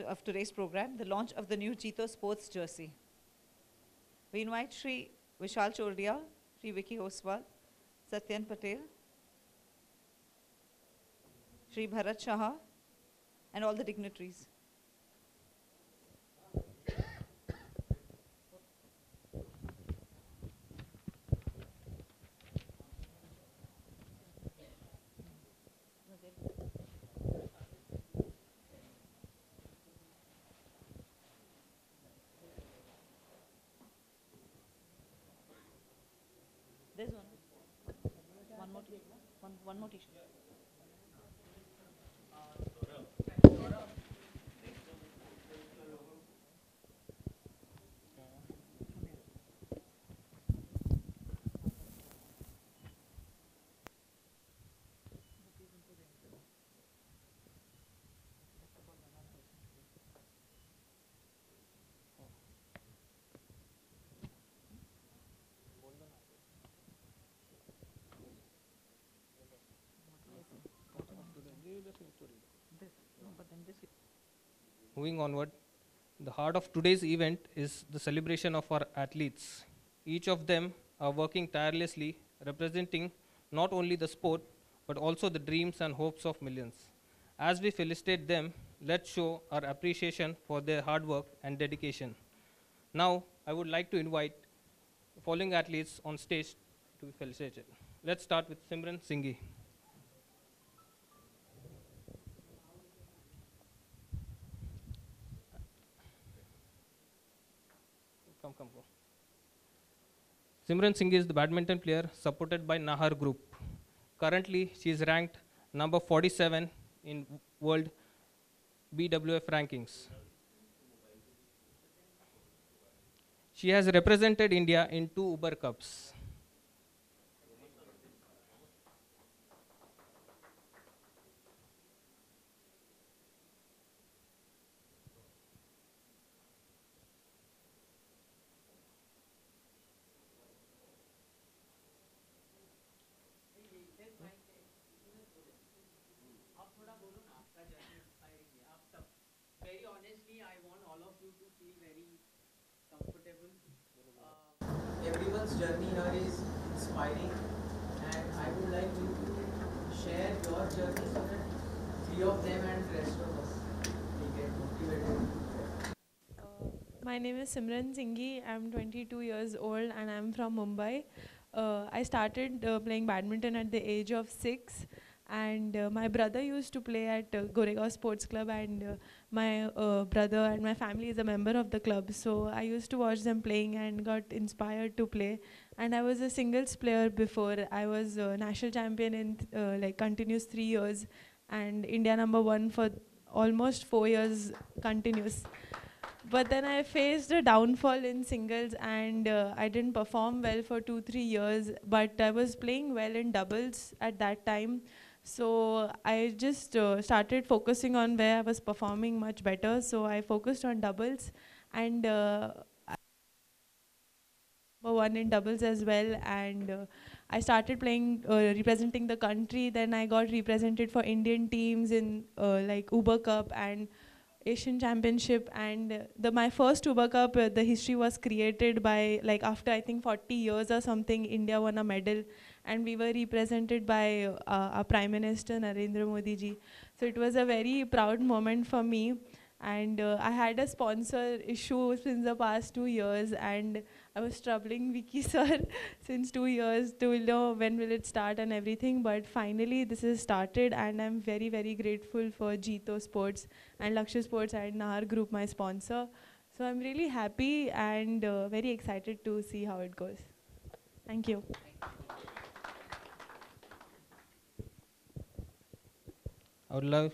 of today's program, the launch of the new Jito Sports jersey. We invite Shri Vishal Chordia, Shri Vicky Oswal, Satyan Patel, Shri Bharat Shah, and all the dignitaries. There's one more, one more t-shirt. Moving onward, the heart of today's event is the celebration of our athletes. Each of them are working tirelessly, representing not only the sport, but also the dreams and hopes of millions. As we felicitate them, let's show our appreciation for their hard work and dedication. Now, I would like to invite the following athletes on stage to be felicitated. Let's start with Simran Singhi. Come. Simran Singh is the badminton player supported by Nahar Group. Currently, she is ranked number 47 in world BWF rankings. She has represented India in 2 Uber Cups. Very honestly, I want all of you to feel very comfortable. Everyone's journey here is inspiring, and I would like you to share your journey so that 3 of them and rest of us will get motivated. My name is Simran Singhi. I'm 22 years old and I'm from Mumbai. I started playing badminton at the age of 6, and my brother used to play at Goregaon Sports Club, and my brother and my family is a member of the club. So I used to watch them playing and got inspired to play. And I was a singles player before. I was national champion in like continuous 3 years, and India #1 for almost 4 years continuous. But then I faced a downfall in singles, and I didn't perform well for 2-3 years, but I was playing well in doubles at that time. So I just started focusing on where I was performing much better. So I focused on doubles, and #1 in doubles as well. And I started playing, representing the country. Then I got represented for Indian teams in like Uber Cup and Asian Championship. And my first Uber Cup, the history was created by, like, after I think 40 years or something, India won a medal, and we were represented by our Prime Minister Narendra Modi ji. So it was a very proud moment for me. And I had a sponsor issue since the past 2 years, and I was troubling Vicky sir since 2 years to know when will it start and everything. But finally this has started, and I'm very, very grateful for Jito Sports and Lakshya Sports and Nahar Group, my sponsor. So I'm really happy and very excited to see how it goes. Thank you. I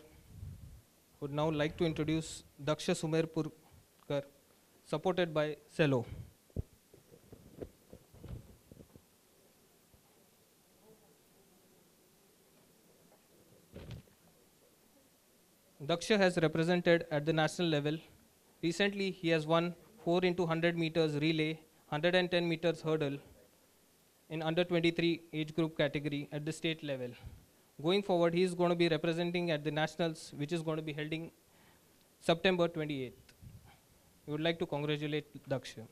would now like to introduce Daksha Sumerpurkar, supported by Cello. Daksha has represented at the national level. Recently, he has won 4 into 100 meters relay, 110 meters hurdle in under 23 age group category at the state level. Going forward, he is going to be representing at the nationals, which is going to be held September 28th. We would like to congratulate Daksha.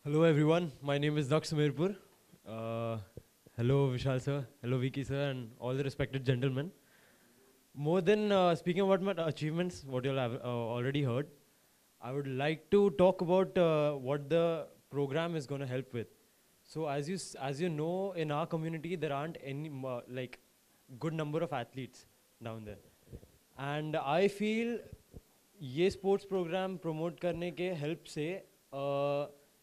Hello everyone, my name is Daksh Sumerpur. Hello Vishal sir, hello Vicky sir and all the respected gentlemen. More than speaking about my achievements, what you all have already heard, I would like to talk about what the program is going to help with. So as you know, in our community there aren't any like good number of athletes down there. And I feel ये sports program promote करने के help से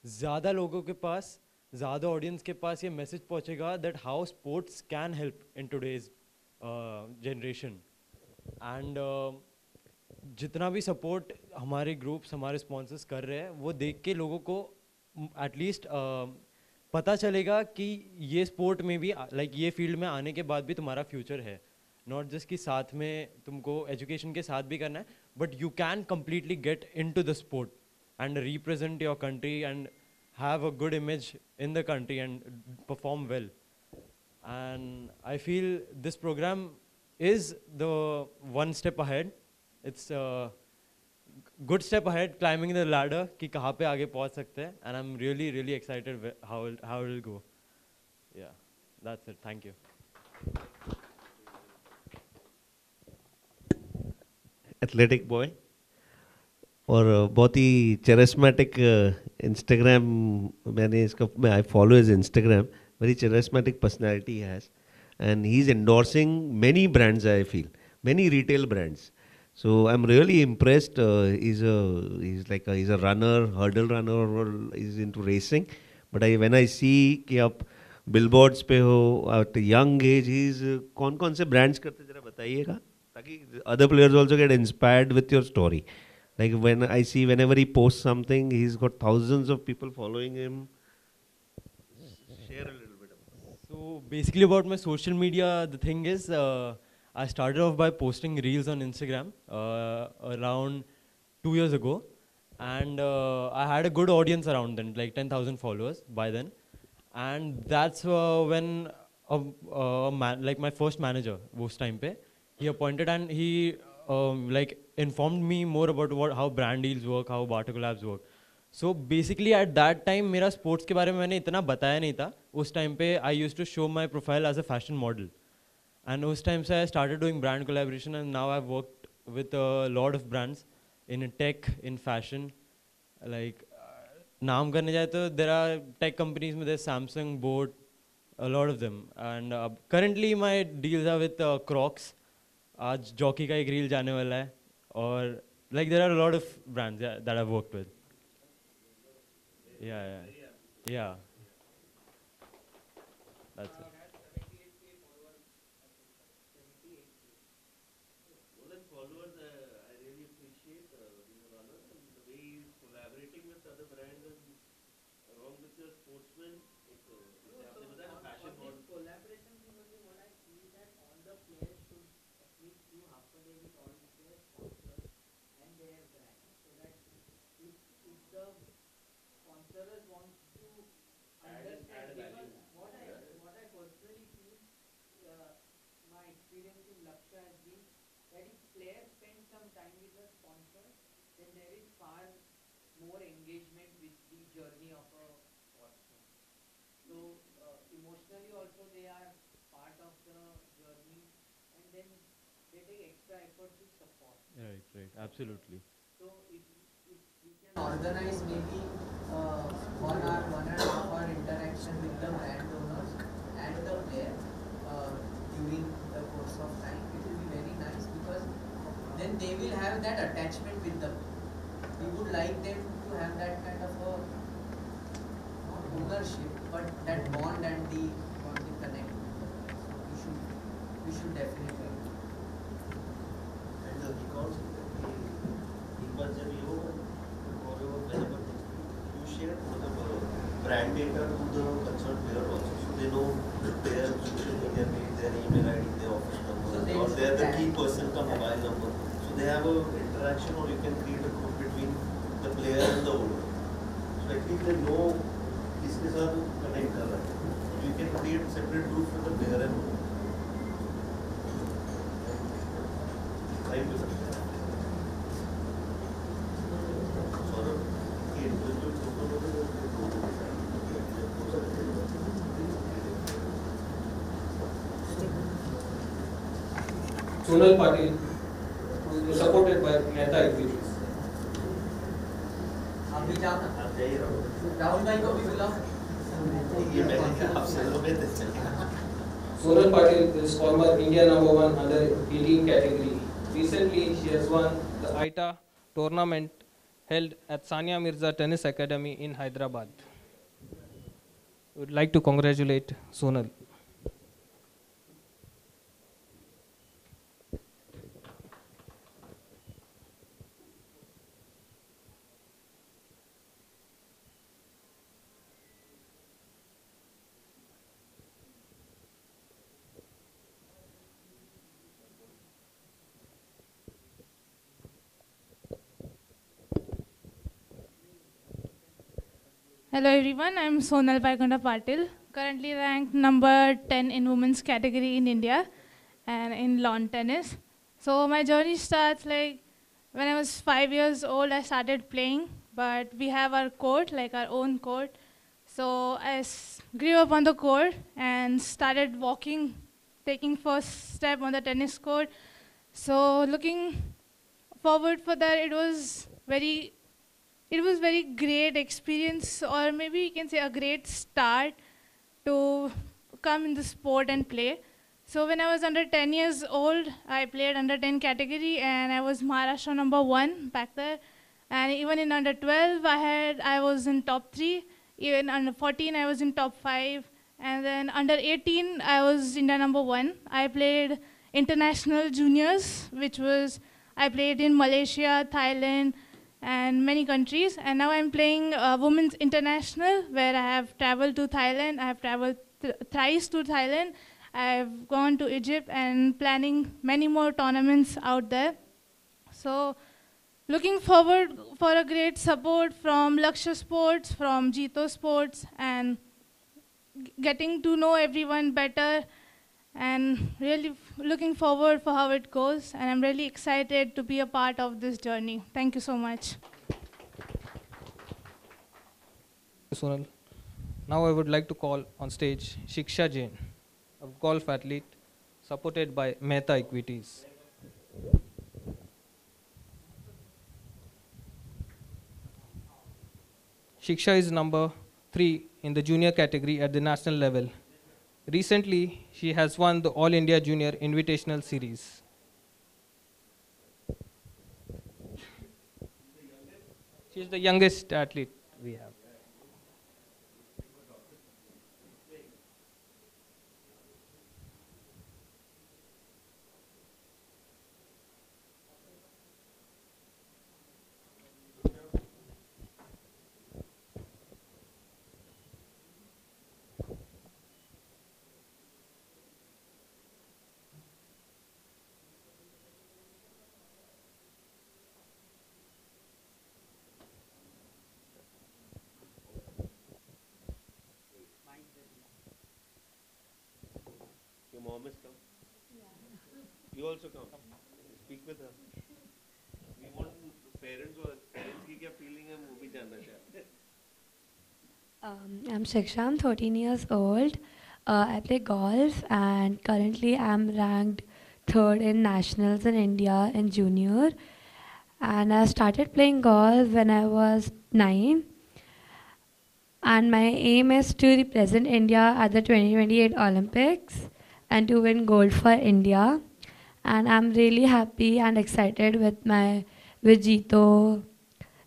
ज़्यादा लोगों के पास, ज़्यादा audience के पास ये message पहुँचेगा that how sports can help in today's generation. And जितना भी support हमारे groups, हमारे sponsors कर रहे हैं, वो देख के लोगों को at least पता चलेगा कि ये sport में भी like ये field में आने के बाद भी तुम्हारा future है. Not just कि साथ में तुमको education के साथ भी करना है, but you can completely get into the sport and represent your country and have a good image in the country and perform well. And I feel this program is the one step ahead. It's a good step ahead climbing the ladder कि कहाँ पे आगे पहुँच सकते हैं. And I'm really, really excited how it will go. Yeah, that's it. Thank you. Athletic boy और बहुत ही चेरिस्मेटिक Instagram मैंने इसका मैं I follow his Instagram very चेरिस्मेटिक personality has and he is endorsing many brands I feel many retail brands so I am really impressed he's a runner hurdle runner or is into racing but when I see कि आप billboards पे हो at a young age he's कौन कौन से brands करते जरा बताइएगा ताकि other players also get inspired with your story. Like when I see whenever he posts something, he's got thousands of people following him. Share a little bit about it. So basically about my social media, the thing is, I started off by posting reels on Instagram around 2 years ago. And I had a good audience around then, like 10,000 followers by then. And that's when like my first manager, was time pe, he appointed and he like informed me more about how brand deals work, how Barter collabs work. So basically at that time मेरा sports के बारे में मैंने इतना बताया नहीं था. उस time पे I used to show my profile as a fashion model. And उस time से I started doing brand collaboration and now I've worked with a lot of brands in tech, in fashion. Like नाम करने जाए तो there are tech companies में there's Samsung, Boat, a lot of them. And currently my deals are with Crocs. आज jockey का एक reel जाने वाला है और like there are a lot of brands that I've worked with. Yeah. That's it. Followers, I really appreciate being a runner and the way he's collaborating with other brands and along with your sportsmen. आपने बताया fashion model. Collaboration thing only what I feel that all the players should at least do half a day with all their sponsors and their brands so that if the sponsors want to understand because what I personally feel my experience in Lakshya has been that if players spend some time with the sponsor then there is far more engagement with the journey of a sportsman. So emotionally also they are part of the journey and then they take extra effort to support. Right, absolutely. So if we can organize maybe 1 hour, 1.5 hour interaction with the brand owners and the player during the course of time, it will be very nice because then they will have that attachment with them. We would like them to have that kind of a not ownership but that bond and the connect. So we should definitely. And the announce it कि एक बार जब ये हो और whenever you share मतलब brand data to the concerned player also, so they know their social media page, their email ID, their office number, or they are the key person का mobile number. So they have a interaction, or you can create a group between the player and the owner. So at least they know किसके साथ connect कर रहा है. You can create separate group for the player and owner. Thank you, sir. Sonal Patil, who is supported by Mehta Equities. आप भी जाओ ना, आप जाइए राहुल. राहुल भाई को भी बुलाओ. ये मैंने आपसे लोगे थे. Sonal Patil is former India #1 under 18 category. Recently, she has won the ITA tournament held at Sania Mirza Tennis Academy in Hyderabad. We would like to congratulate Sonal. Hello everyone, I'm Sonal Vaikunta Patil, currently ranked number 10 in women's category in India and in lawn tennis. So my journey starts like when I was 5 years old, I started playing, but we have our court, like our own court. So I grew up on the court and started walking, taking first step on the tennis court. So looking forward for that, it was very great experience, or maybe you can say a great start to come in the sport and play. So when I was under 10 years old, I played under 10 category and I was Maharashtra #1 back there. And even in under 12, I was in top 3. Even under 14, I was in top 5. And then under 18, I was India #1. I played international juniors, I played in Malaysia, Thailand, and many countries. And now I'm playing Women's International, where I have traveled to Thailand. I have traveled thrice to Thailand. I've gone to Egypt and planning many more tournaments out there. So looking forward for a great support from Lakshya Sports, from Jito Sports, and getting to know everyone better, and really looking forward for how it goes. And I'm really excited to be a part of this journey. Thank you so much. Sonal. Now I would like to call on stage Shiksha Jain, a golf athlete supported by Mehta Equities. Shiksha is number 3 in the junior category at the national level. Recently, she has won the All India Junior Invitational Series. She is the youngest athlete we have. Your mom has come. You also come. Speak with her. We want parents की क्या feeling है वो भी जानना चाहते हैं. I'm Shiksha, I'm 13 years old. I play golf and currently I'm ranked 3rd in nationals in India in junior. And I started playing golf when I was 9. And my aim is to represent India at the 2028 Olympics and to win gold for India. And I'm really happy and excited with Jito,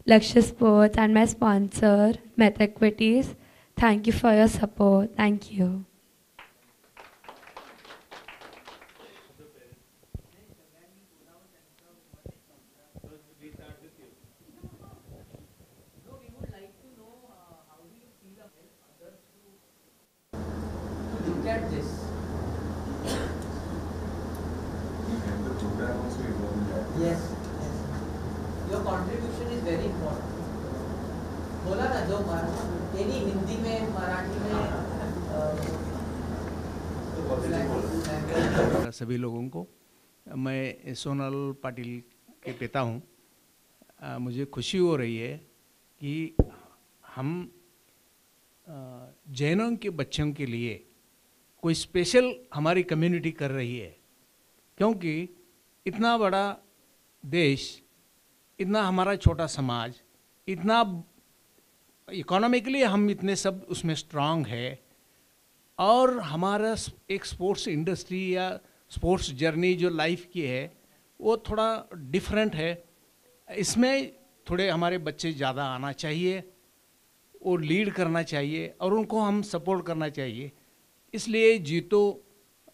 Lakshya Sports, and my sponsor, Mehta Equities. Thank you for your support. Thank you. your contribution is very important. बोला ना जो any Hindi में मराठी में सभी लोगों को, मैं सोनल पाटिल के पिता हूँ। मुझे खुशी हो रही है कि हम जैनों के बच्चों के लिए कोई स्पेशल हमारी कम्युनिटी कर रही है, क्योंकि इतना बड़ा देश, इतना हमारा छोटा समाज, इतना इकोनॉमिकली हम इतने सब उसमें स्ट्रांग है, और हमारा एक स्पोर्ट्स इंडस्ट्री या स्पोर्ट्स जर्नी जो लाइफ की है वो थोड़ा डिफरेंट है। इसमें थोड़े हमारे बच्चे ज़्यादा आना चाहिए, वो लीड करना चाहिए और उनको हम सपोर्ट करना चाहिए। इसलिए जीतो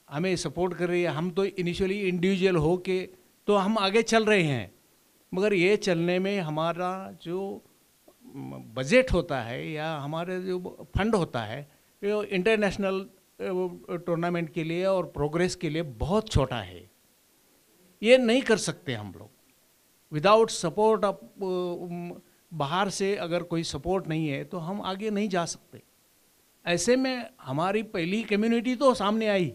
हमें सपोर्ट कर रही है। हम तो इनिशियली इंडिविजुअल हो के तो हम आगे चल रहे हैं, मगर ये चलने में हमारा जो बजट होता है या हमारे जो फंड होता है वो इंटरनेशनल टूर्नामेंट के लिए और प्रोग्रेस के लिए बहुत छोटा है। ये नहीं कर सकते हम लोग विदाउट सपोर्ट। बाहर से अगर कोई सपोर्ट नहीं है तो हम आगे नहीं जा सकते। ऐसे में हमारी पहली कम्युनिटी तो सामने आई,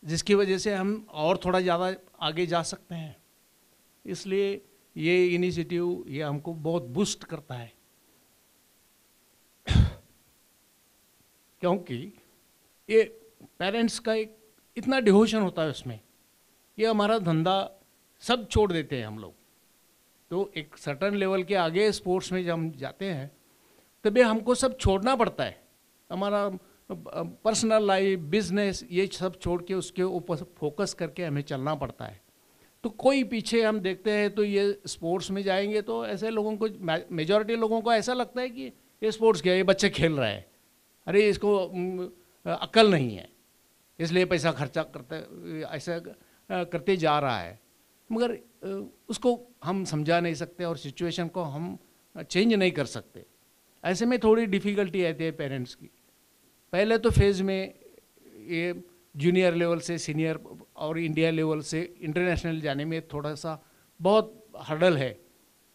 जिसकी वजह से हम और थोड़ा ज़्यादा आगे जा सकते हैं। इसलिए ये इनिशिएटिव ये हमको बहुत बूस्ट करता है, क्योंकि ये पेरेंट्स का एक इतना डिवोशन होता है उसमें। ये हमारा धंधा सब छोड़ देते हैं हम लोग, तो एक सर्टन लेवल के आगे स्पोर्ट्स में जब हम जाते हैं तभी हमको सब छोड़ना पड़ता है। हमारा पर्सनल लाइफ, बिजनेस, ये सब छोड़ के उसके ऊपर फोकस करके हमें चलना पड़ता है। तो कोई पीछे हम देखते हैं तो ये स्पोर्ट्स में जाएंगे तो ऐसे लोगों को, मेजॉरिटी लोगों को ऐसा लगता है कि ये स्पोर्ट्स क्या है, ये बच्चे खेल रहा है, अरे इसको अक्ल नहीं है इसलिए पैसा खर्चा करते ऐसा करते जा रहा है। मगर उसको हम समझा नहीं सकते और सिचुएशन को हम चेंज नहीं कर सकते। ऐसे में थोड़ी डिफ़िकल्टी आती है पेरेंट्स की। पहले तो फेज़ में ये जूनियर लेवल से सीनियर और इंडिया लेवल से इंटरनेशनल जाने में थोड़ा सा बहुत हर्डल है,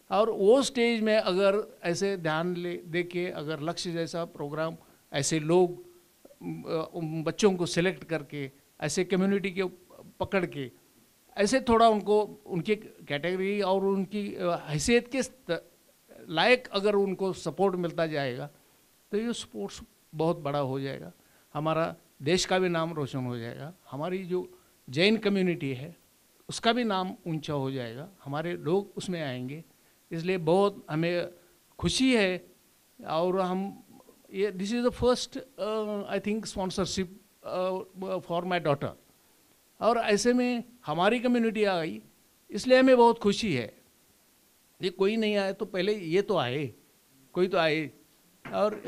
और वो स्टेज में अगर ऐसे ध्यान दे के अगर लक्ष्य जैसा प्रोग्राम ऐसे लोग बच्चों को सिलेक्ट करके ऐसे कम्युनिटी के पकड़ के ऐसे थोड़ा उनको उनकी कैटेगरी और उनकी हैसियत के लायक अगर उनको सपोर्ट मिलता जाएगा तो ये स्पोर्ट्स बहुत बड़ा हो जाएगा। हमारा देश का भी नाम रोशन हो जाएगा, हमारी जो जैन कम्युनिटी है उसका भी नाम ऊंचा हो जाएगा, हमारे लोग उसमें आएंगे। इसलिए बहुत हमें खुशी है। और हम ये this is the first I think sponsorship for my daughter, और ऐसे में हमारी कम्युनिटी आ गई, इसलिए हमें बहुत खुशी है। ये कोई नहीं आए तो पहले ये तो आए, कोई तो आए। और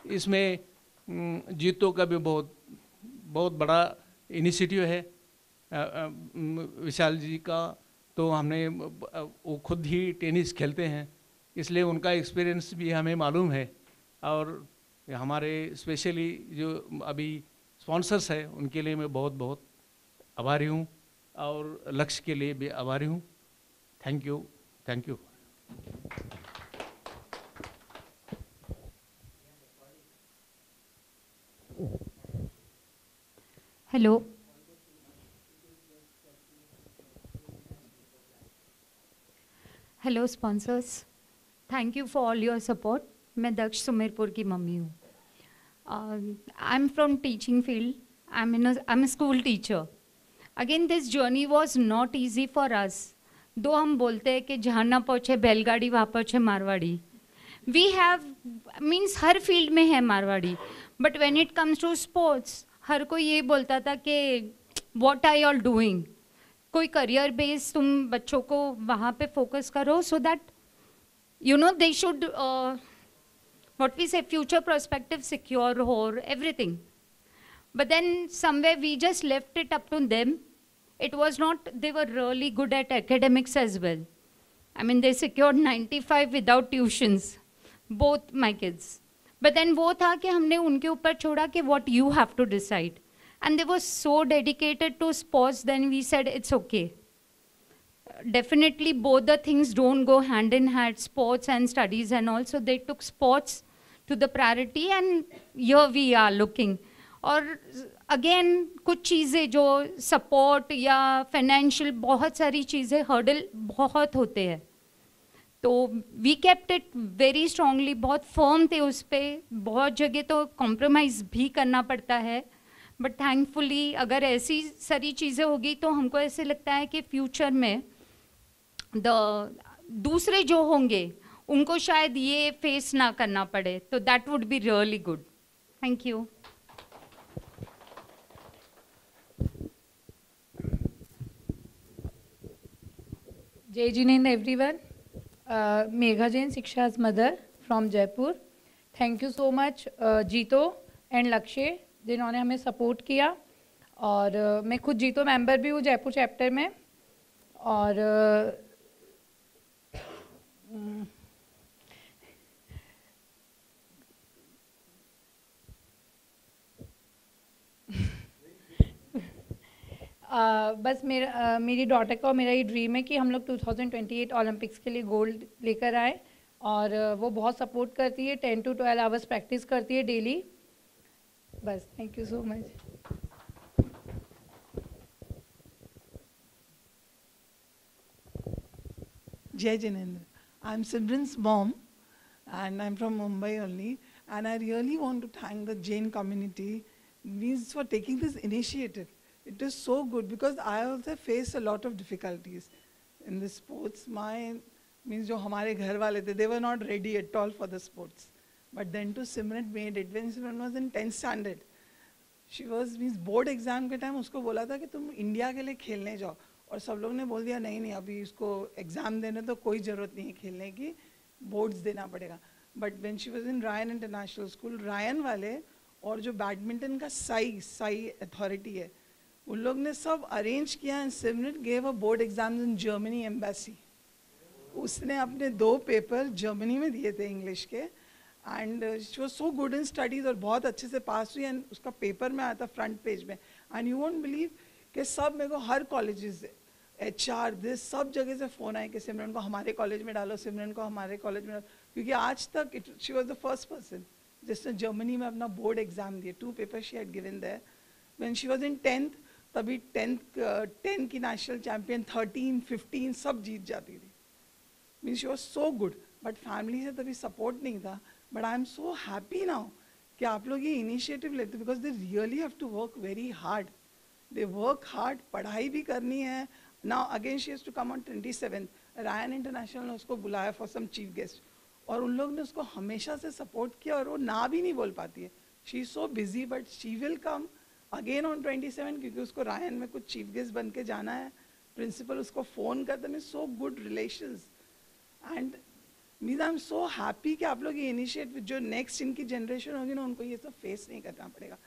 इसमें जीतो का भी बहुत बड़ा इनिशिएटिव है विशाल जी का। तो हमने वो खुद ही टेनिस खेलते हैं, इसलिए उनका एक्सपीरियंस भी हमें मालूम है। और हमारे स्पेशली जो अभी स्पॉन्सर्स है उनके लिए मैं बहुत बहुत आभारी हूँ, और लक्ष्य के लिए भी आभारी हूँ। Thank you, thank you. Hello, hello sponsors, thank you for all your support. मैं दक्ष सुमेरपुर की मम्मी हूँ। I am from teaching field. I am school teacher. Again this journey was not easy for us. दो हम बोलते हैं कि जहाँ ना पहुँचे बैलगाड़ी वहाँ पहुँचे मारवाड़ी। वी हैव मीन्स हर फील्ड में है Marwari, but when it comes to sports हर कोई ये बोलता था कि what are you all doing, कोई करियर बेस तुम बच्चों को वहाँ पे फोकस करो so that you know they should what we say future perspective secure or everything. But then somewhere we just left it up to them. It was not, they were really good at academics as well. I mean, they secured 95 without tuitions, both my kids. But then वो था कि हमने उनके ऊपर छोड़ा कि what you have to decide. And they were so dedicated to sports, then we said it's okay. definitely both the things don't go hand in hand, sports and studies and all. So they took sports to the priority and here we are looking. और again कुछ चीज़ें जो support या financial बहुत सारी चीज़ें hurdle बहुत होते हैं. तो we kept it very strongly, बहुत फर्म थे उस पर. बहुत जगह तो कॉम्प्रोमाइज़ भी करना पड़ता है, बट थैंकफुली अगर ऐसी सारी चीज़ें होगी तो हमको ऐसे लगता है कि फ्यूचर में दूसरे जो होंगे उनको शायद ये फेस ना करना पड़े. तो that would be really good. Thank you. Jai Jinendra everyone. Megha Jain, Shiksha's mother from Jaipur. Thank you so much जीतो एंड लक्ष्य जिन्होंने हमें सपोर्ट किया. और मैं खुद जीतो मेंबर भी हूँ जयपुर चैप्टर में. और बस मेरी डॉटर का और मेरा ये ड्रीम है कि हम लोग 2028 ओलंपिक्स के लिए गोल्ड लेकर आए. और वो बहुत सपोर्ट करती है, 10 to 12 आवर्स प्रैक्टिस करती है डेली. बस thank you so much. Jai Jinendra. I'm Simran's mom and I'm from Mumbai only, and I really want to thank the Jain community means for taking this initiative. It is so good because I also face a lot of difficulties in the sports. My means जो हमारे घर वाले थे, they were not ready at all for the sports. But then to Simran made it when Simran was in 10th standard. She was means board exam के time उसको बोला था कि तुम इंडिया के लिए खेलने जाओ, और सब लोग ने बोल दिया नहीं अभी इसको एग्जाम देने तो कोई ज़रूरत नहीं है खेलने की, बोर्ड्स देना पड़ेगा. But when she was in Ryan international school, Ryan वाले और जो बैडमिंटन का साई अथॉरिटी है उन लोग ने सब अरेंज किया. And Simran gave a board exams in Germany embassy. उसने अपने 2 पेपर जर्मनी में दिए थे इंग्लिश के, and she was so good in studies और बहुत अच्छे से पास हुई. एंड उसका पेपर में आया था फ्रंट पेज में. एंड यू वोंट बिलीव कि सब मेरे को हर कॉलेजेस HR दिस सब जगह से फ़ोन आए कि सिमरन को हमारे कॉलेज में डालो, सिमरन को हमारे कॉलेज में डालो. क्योंकि आज तक she was the first person जिसने जर्मनी में अपना बोर्ड एग्जाम दिए. 2 paper she had given there. When she was in 10th तभी 10 की नेशनल चैम्पियन, 13, 15 सब जीत जाती थी. Means she was so good. But family से तभी सपोर्ट नहीं था. But I am so happy now कि आप लोग ये इनिशिएटिव लेते, because they really have to work very hard. They work hard, पढ़ाई भी करनी है. Now again she has to come on 27th. Ryan international ने उसको बुलाया फॉर सम चीफ गेस्ट, और उन लोग ने उसको हमेशा से सपोर्ट किया. और वो ना भी नहीं बोल पाती है, she is so busy, but she will come again on 27 क्योंकि उसको रायन में कुछ चीफ गेस्ट बन के जाना है. प्रिंसिपल उसको फ़ोन करते हैं. So good relations. And mean I am so happy कि आप लोग ये इनिशिएटिव जो नेक्स्ट इनकी जनरेशन होगी ना उनको ये सब फेस नहीं करना पड़ेगा.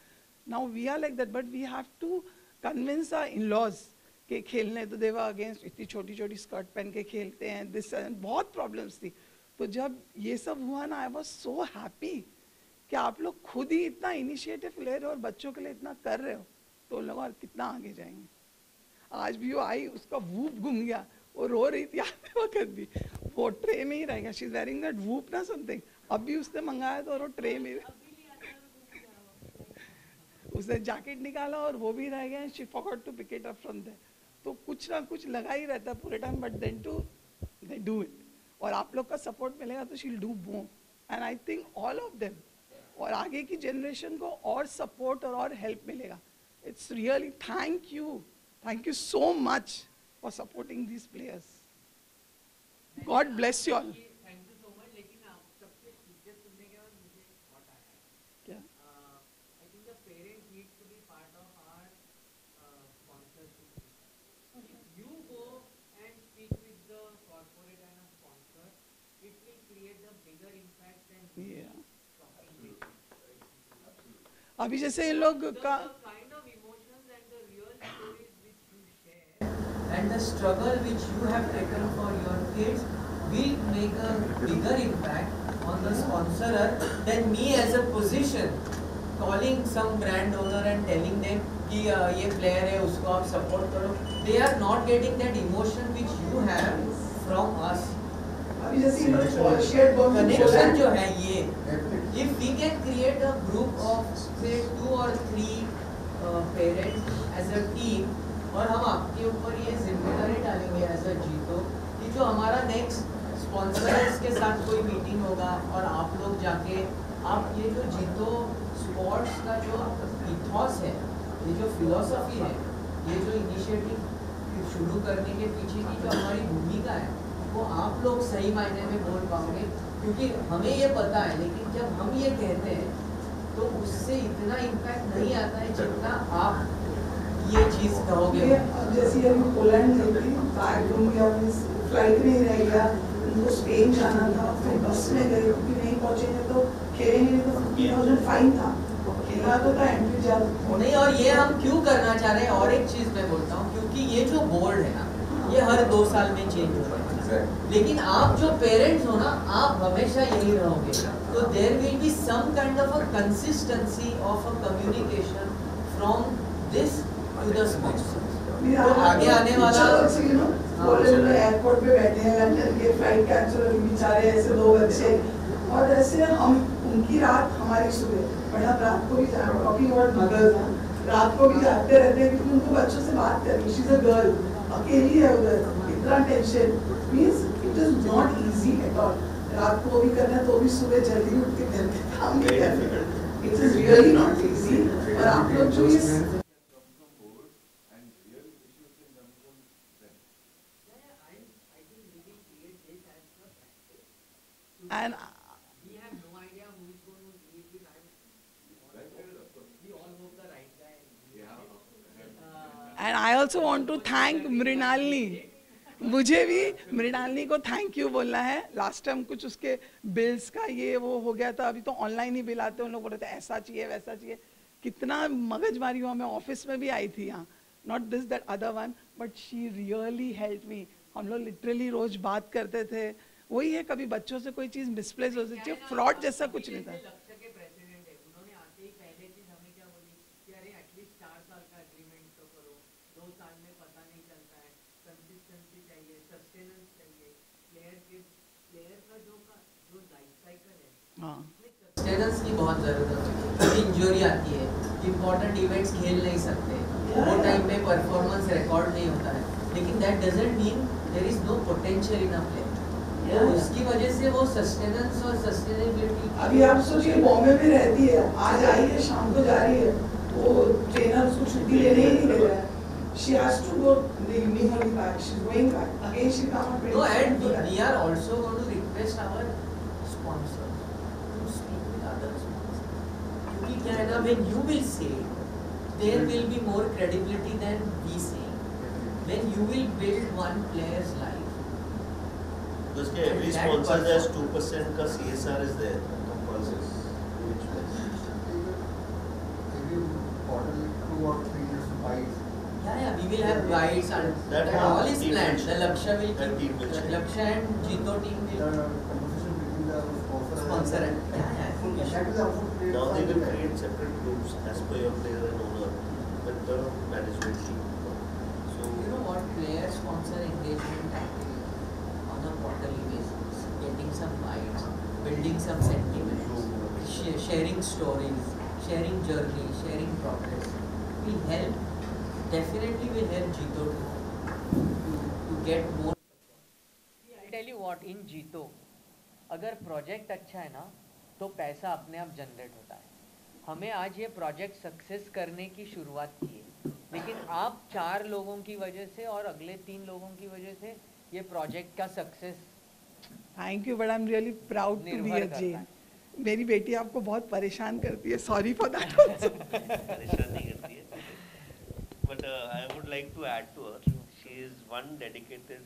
Now we are like that, but we have to convince our in-laws के खेलने. तो देवा अगेंस्ट इतनी छोटी छोटी स्कर्ट पहन के खेलते हैं, दिस बहुत प्रॉब्लम्स थी. तो जब ये सब हुआ ना, आई वॉज सो हैप्पी कि आप लोग खुद ही इतना इनिशिएटिव ले रहे हो और बच्चों के लिए इतना कर रहे हो, तो उन लोग और कितना आगे जाएंगे. आज भी वो आई, उसका वूप घूम गया, वो रो रही थी आते वक्त भी, वो ट्रे में ही रहेगा. She is wearing that whoop ना समथिंग. अभी उसने मंगाया तो वो ट्रे में उसने जैकेट निकाला और वो भी रह गया. She forgot to pick it up from there. तो कुछ ना कुछ लगा ही रहता है पूरे time, but then to they do it. और आप लोग का सपोर्ट मिलेगा तो she will do more. And I think all of them, और आगे की जनरेशन को और सपोर्ट और हेल्प मिलेगा. It's really thank you so much for supporting these players. God bless you all. अभी जैसे इन लोग का and the struggle which you have taken for your kids will make a bigger impact on the sponsorer than me as a position calling some brand owner and telling them कि ये player है उसको आप support करो. They are not getting that emotion which you अभी जैसे connection जो है ये, if we can create a group of say 2 or 3 parents as a team, और हम आपके ऊपर ये जिम्मेदारी डालेंगे एज अ जीतो कि जो हमारा नेक्स्ट स्पॉन्सर्स के साथ कोई मीटिंग होगा और आप लोग जाके आप ये जो जीतो स्पोर्ट्स का जो इथॉस है, ये जो फिलॉसफी है, ये जो इनिशिएटिव शुरू करने के पीछे की जो हमारी भूमिका है, वो आप लोग सही मायने में बोल पाओगे, क्योंकि हमें ये पता है, लेकिन जब हम ये कहते हैं तो उससे इतना इम्पैक्ट नहीं आता है जितना आप ये चीज़ कहोगे। जैसे अभी पोलैंड गई थी, फ्लाइट में रह गया, उनको स्पेन जाना था, फिर बस में गए क्योंकि नहीं पहुंचेंगे तो खेलेंगे, तो 50,000 फाइन था, खेलना तो था एंट्री चार्ज नहीं। और ये हम क्यों करना चाह रहे हैं, और एक चीज़ मैं बोलता हूँ, क्योंकि ये जो बोर्ड है ना, ये हर 2 साल में चेंज हो रहा है, लेकिन आप जो पेरेंट्स हो ना, आप हमेशा यही रहोगे, तो there will be some kind of a consistency of a communication from this to the sports. तो आगे आने वाला एयरपोर्ट पे बैठे हैं, लंदन के फ्लाइट कैंसिल हुई, बेचारे ऐसे 2 बच्चे, और ऐसे हम उनकी रात हमारी सुबह, बट हम रात को भी टॉकिंग अबाउट मदर्स, रात को भी जागते रहते हैं क्योंकि उनको बच्चों से बात करनी, शी इज अ गर्ल, अकेली है उधर, इतना tension, means it is not easy at all. रात को भी करना तो भी सुबह जल्दी उठ के घर के काम भी करना, it is really not easy. और आप लोग जो इस and we have no idea who is going to lead the right. We all hope the right guy. And I also want to thank Mrinalini, मुझे भी मृणालिनी को थैंक यू बोलना है। लास्ट टाइम कुछ उसके बिल्स का ये वो हो गया था, अभी तो ऑनलाइन ही बिल आते हैं, उन लोग बोल रहे थे ऐसा चाहिए वैसा चाहिए, कितना मगजमारी हुआ। मैं ऑफिस में भी आई थी यहाँ, not this that other one, but she really help me. हम लोग लिटरली रोज बात करते थे, वही है, कभी बच्चों से कोई चीज़ मिसप्लेस हो सकती है, फ्रॉड जैसा कुछ नहीं था। लक्ष्य के प्रेसिडेंट है, उन्होंने आते ही पहले चीज हमें क्या बोली कि अरे एटलीस्ट 4 साल का एग्रीमेंट तो करो, 2 साल में पता नहीं चलता है, कंसिस्टेंसी चाहिए, सस्टेनेंस चाहिए, प्लेयर का जो लाइफ साइकिल है, हाँ, सस्टेनेंस की बहुत जरूरत है। इंजरी आती है, इंपॉर्टेंट इवेंट्स खेल नहीं सकते, वो टाइम में परफॉर्मेंस रिकॉर्ड नहीं होता है, लेकिन that doesn't mean there is no potential in a player. उसकी वजह से वो सस्टेनेंस और सस्टेनेबिलिटी। अभी आप सोचिए बॉम्बे में रहती है, आज आई है शाम को जा रही है, वो ट्रेनर उसको छुट्टी लेने ही नहीं दे रहा है। She has to go the evening only back. She's going back. Again she come on 20. No, and we are also going to request our sponsors to speak with other sponsors. क्योंकि क्या है ना, when you will say, there will be more credibility than we say. When you will build one player's life. Because every sponsor has 2% का CSR is there compulsory. Yeah, we will have guides and that all is planned. The Lakshya will keep, Lakshya and Jito team will sponsor it. Now they will create separate groups as per your player and owner with the management team. So you know what, player sponsor engagement activity on a quarterly basis, getting some guides, building some sentiments, sharing stories, sharing journey, sharing progress will help. Definitely will help Jito to get more. I'll tell you what, in Jito, अगर project अच्छा है ना तो पैसा अपने आप generate होता है। हमें आज ये प्रोजेक्ट सक्सेस करने की शुरुआत की है, लेकिन आप 4 लोगों की वजह से और अगले 3 लोगों की वजह से ये प्रोजेक्ट का success. Thank you, but I am really proud to be a Jain. मेरी बेटी आपको बहुत परेशान करती है, सॉरी फॉर दैट। परेशान नहीं करती है, but I would like to add to her. She is one dedicated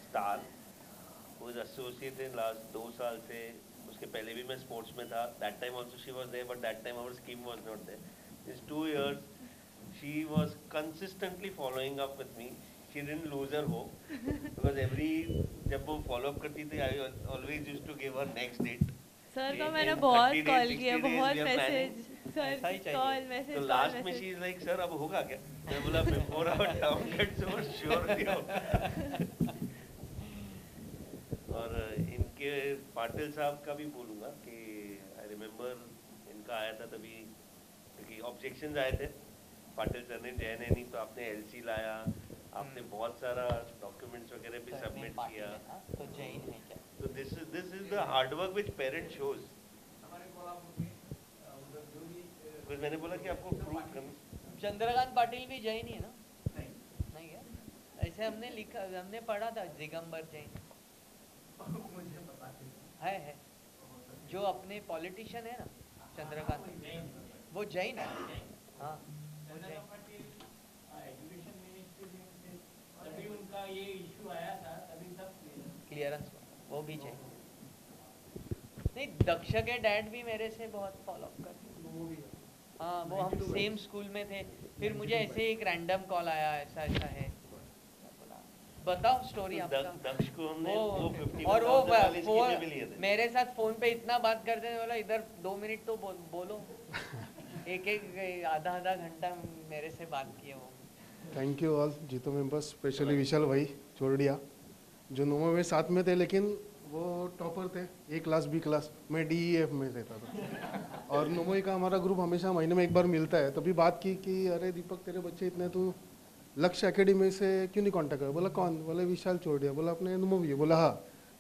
star who is associated last 2 साल से। उसके पहले भी मैं स्पोर्ट्स में था, that time also she was there, but that time our scheme was not there. These 2 years she was consistently following up with me. She didn't lose her hope because जब वो follow up करती थी, I always used to give her next date. Sir को मैंने बहुत call किया, बहुत message, sir call message. तो लास्ट में शी इज लाइक सर अब होगा क्या? मैं बोला before our town gets over sure भी हो। और इन पाटिल साहब का भी बोलूँगा कि आई रिमेम्बर इनका आया था तभी, क्योंकि ऑब्जेक्शंस आए थे पाटिल सर ने, जैन है नहीं तो आपने एलसी लाया, आपने बहुत सारा डॉक्यूमेंट्स वगैरह भी सबमिट किया, तो जैन है क्या? तो this is the hard work which parent shows. कुछ मैंने बोला कि आपको प्रूव करना। चंद्रकांत पाटिल भी जैन ही है ना? नहीं है, ऐसे हमने लिखा, हमने पढ़ा था दिगंबर जैन। मुझे पता है जो अपने पॉलिटिशियन है ना चंद्रकांत, वो जैन है। हाँ वो जैन। तभी उनका ये इशू आया था, तभी सब क्लियरेंस वो भी जैन। नहीं, दक्ष के डैड भी मेरे से बहुत फॉलो अप करते। हाँ, वो हम सेम स्कूल में थे, फिर मुझे ऐसे एक रैंडम कॉल आया, ऐसा ऐसा है, बताओ स्टोरी आपका। दक्ष को हमने वो 50 और वो वाले भी लिए थे। मेरे साथ फोन पे इतना बात करते थे, बोला इधर 2 मिनट तो बोलो। एक आधा घंटा मेरे से बात किए वो। थैंक यू ऑल जीतो मेंबर्स, स्पेशली विशाल भाई चोरडिया जो नोमा में साथ में थे, लेकिन वो टॉपर थे, ए क्लास बी क्लास, मैं DEF में रहता था। और नोमोई का हमारा ग्रुप हमेशा महीने में एक बार मिलता है, तभी बात की कि अरे दीपक तेरे बच्चे इतने, तू लक्ष्य एकेडमी से क्यों नहीं कांटेक्ट कर? बोला कौन? बोला विशाल चोरडिया। बोला अपने नोमोवी? बोला हाँ।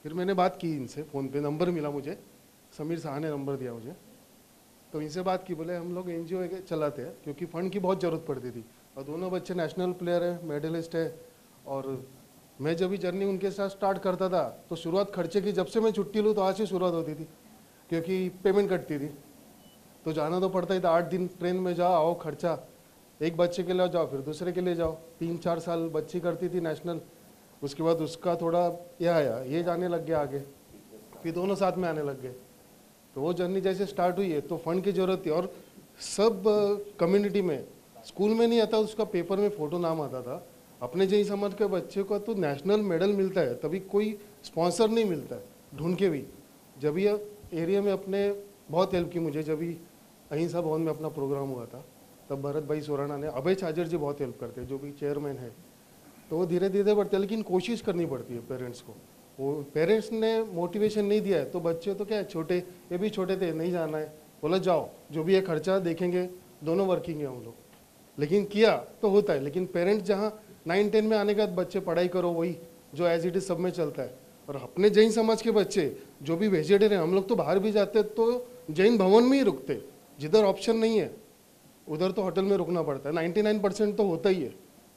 फिर मैंने बात की इनसे, फ़ोन पे नंबर मिला मुझे, समीर शाह ने नंबर दिया मुझे, तो इनसे बात की। बोले हम लोग NGO चलाते हैं क्योंकि फ़ंड की बहुत ज़रूरत पड़ती थी, और दोनों बच्चे नेशनल प्लेयर है, मेडलिस्ट है। और मैं जब भी जर्नी उनके साथ स्टार्ट करता था तो शुरुआत खर्चे की, जब से मैं छुट्टी लूँ तो आज से शुरुआत होती थी, क्योंकि पेमेंट कटती थी, तो जाना तो पड़ता ही था। 8 दिन ट्रेन में जाओ आओ, खर्चा, एक बच्चे के लिए जाओ फिर दूसरे के लिए जाओ। 3-4 साल बच्ची करती थी नेशनल, उसके बाद उसका थोड़ा ये आया, ये जाने लग गया आगे, फिर दोनों साथ में आने लग गए। तो वो जर्नी जैसे स्टार्ट हुई है तो फंड की ज़रूरत थी, और सब कम्युनिटी में, स्कूल में नहीं आता उसका पेपर में फ़ोटो नाम आता था। अपने जैसे समाज के बच्चे को तो नेशनल मेडल मिलता है, तभी कोई स्पॉन्सर नहीं मिलता है, ढूंढ के भी। जब ये एरिया में अपने बहुत हेल्प की मुझे, जब भी अहिंसा भवन में अपना प्रोग्राम हुआ था, तब भरत भाई सोराना ने, अभय छाजर जी बहुत हेल्प करते हैं जो भी चेयरमैन है। तो वो धीरे धीरे बढ़ते हैं, लेकिन कोशिश करनी पड़ती है पेरेंट्स को। वो पेरेंट्स ने मोटिवेशन नहीं दिया है तो बच्चे तो क्या है, छोटे, ये भी छोटे थे, नहीं जाना है, बोला जाओ जो भी है खर्चा देखेंगे, दोनों वर्किंग है हम लोग। लेकिन किया तो होता है, लेकिन पेरेंट्स जहाँ 9-10 में आने के बाद बच्चे पढ़ाई करो, वही जो एज इट इज सब में चलता है। और अपने जैन समाज के बच्चे जो भी वेजिटेरियन, हम लोग तो बाहर भी जाते तो जैन भवन में ही रुकते, जिधर ऑप्शन नहीं है उधर तो होटल में रुकना पड़ता है। 99% तो होता ही है,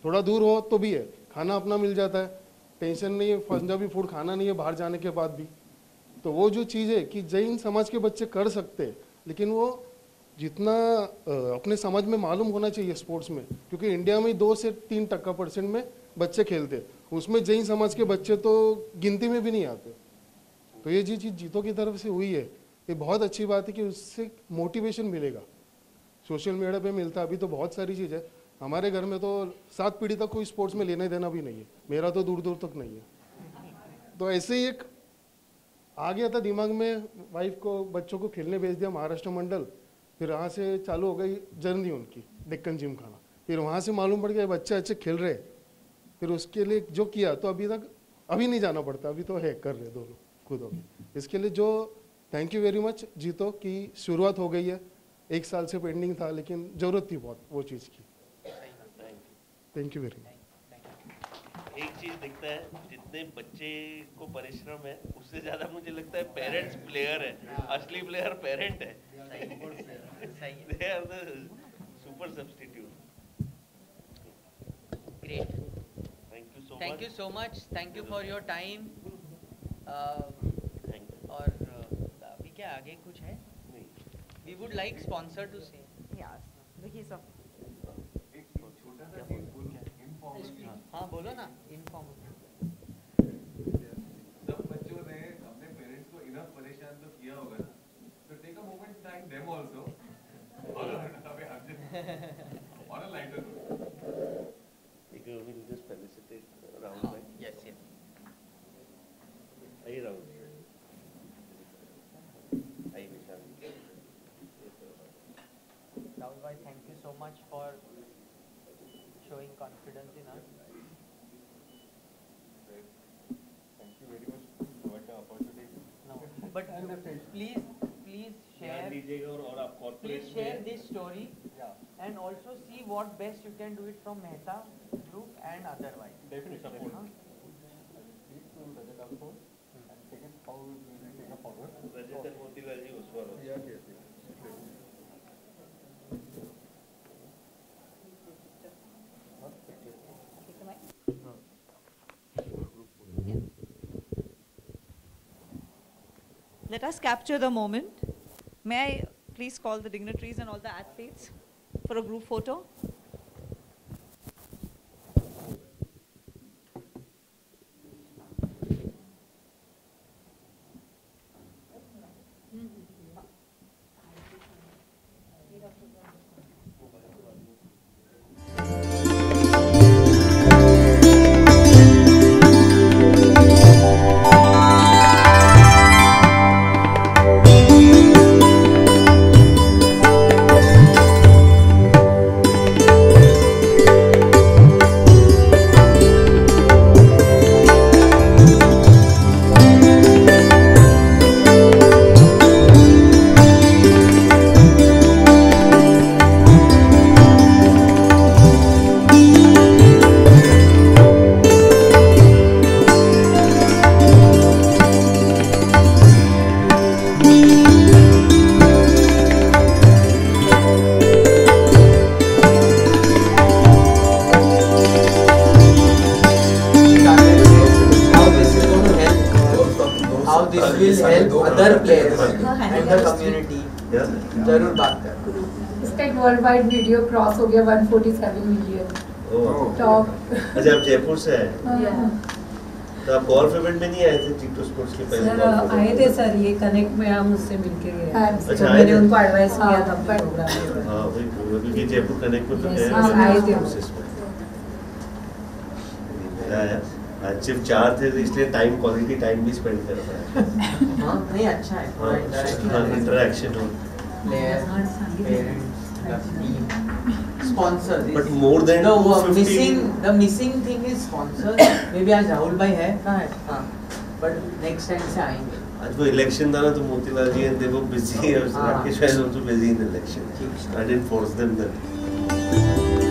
थोड़ा दूर हो तो भी है, खाना अपना मिल जाता है, टेंशन नहीं है, पंजाबी फूड खाना नहीं है बाहर जाने के बाद भी। तो वो जो चीज़ है कि जैन समाज के बच्चे कर सकते हैं, लेकिन वो जितना अपने समाज में मालूम होना चाहिए स्पोर्ट्स में, क्योंकि इंडिया में 2 से 3% में बच्चे खेलते, उसमें जैन समाज के बच्चे तो गिनती में भी नहीं आते। तो ये जी चीज़ जीतो की तरफ से हुई है, ये बहुत अच्छी बात है कि उससे मोटिवेशन मिलेगा। सोशल मीडिया पे मिलता है, अभी तो बहुत सारी चीज़ है। हमारे घर में तो 7 पीढ़ी तक कोई स्पोर्ट्स में लेने देना भी नहीं है, मेरा तो दूर दूर तक नहीं है। तो ऐसे ही एक आ गया था दिमाग में, वाइफ को बच्चों को खेलने भेज दिया महाराष्ट्र मंडल, फिर वहाँ से चालू हो गई जर्नी उनकी डेक्कन जिम खाना। फिर वहाँ से मालूम पड़ गया बच्चे अच्छे खेल रहे, फिर उसके लिए जो किया तो अभी नहीं जाना पड़ता, अभी तो है कर रहे दोनों खुद हो गए। इसके लिए जो थैंक यू वेरी मच जीतो की शुरुआत हो गई है, 1 साल से पेंडिंग था लेकिन ज़रूरत थी बहुत वो चीज़ की। Thank you very much. एक चीज दिखता है, जितने बच्चे को परिश्रम है उससे ज्यादा मुझे लगता है पेरेंट्स प्लेयर है, असली प्लेयर पेरेंट है। They are the super substitute. Great. Thank you so Thank much. you so much. Thank you for your time. Thank you. और अभी क्या आगे कुछ है? We would like sponsor to say. Yes. Vicky sir. हाँ बोलो ना, इनफॉर्म। सब बच्चों ने अपने पेरेंट्स को इनफ परेशान तो किया होगा ना, तो take a moment thank them also on a lighter note. We will just felicitate Rahul bhai. Yes, yes. Hey Rahul. Hey Vishal. Rahul bhai, thank you so much for showing confidence in us. Thank you very much for the opportunity. No. but please share please share this story and also see what best you can do it from Mehta group and otherwise. Definitely support. Let us capture the moment. May I please call the dignitaries and all the athletes for a group photo? other players and the community. जरूर बात कर. इसका एक world wide video cross हो गया 147 million. Top. अच्छा आप जयपुर से हैं? तो आप गोल्फ इवेंट में नहीं आए थे जीतो स्पोर्ट्स के पहले? सर आए थे सर, ये कनेक्ट में हम उससे मिलके गए. अच्छा मैंने उनको एडवाइस किया था प्रोग्राम में. हाँ वही क्योंकि जयपुर कनेक्ट में तो हाँ आए थे. आज सिर्फ 4 थे इसलिए टाइम क्वालिटी टाइम भी स्पेंड कर पाया. हाँ नहीं अच्छा है. हाँ इंटरेक्शन हो. Players, parents, team, sponsors. But more than the missing thing is sponsors. Maybe आज राहुल भाई है कहाँ है? हाँ. But next time से आएंगे. आज वो इलेक्शन था ना तो मोतीलाल जी and they were busy. Rakesh was also busy in the election. I didn't force them then.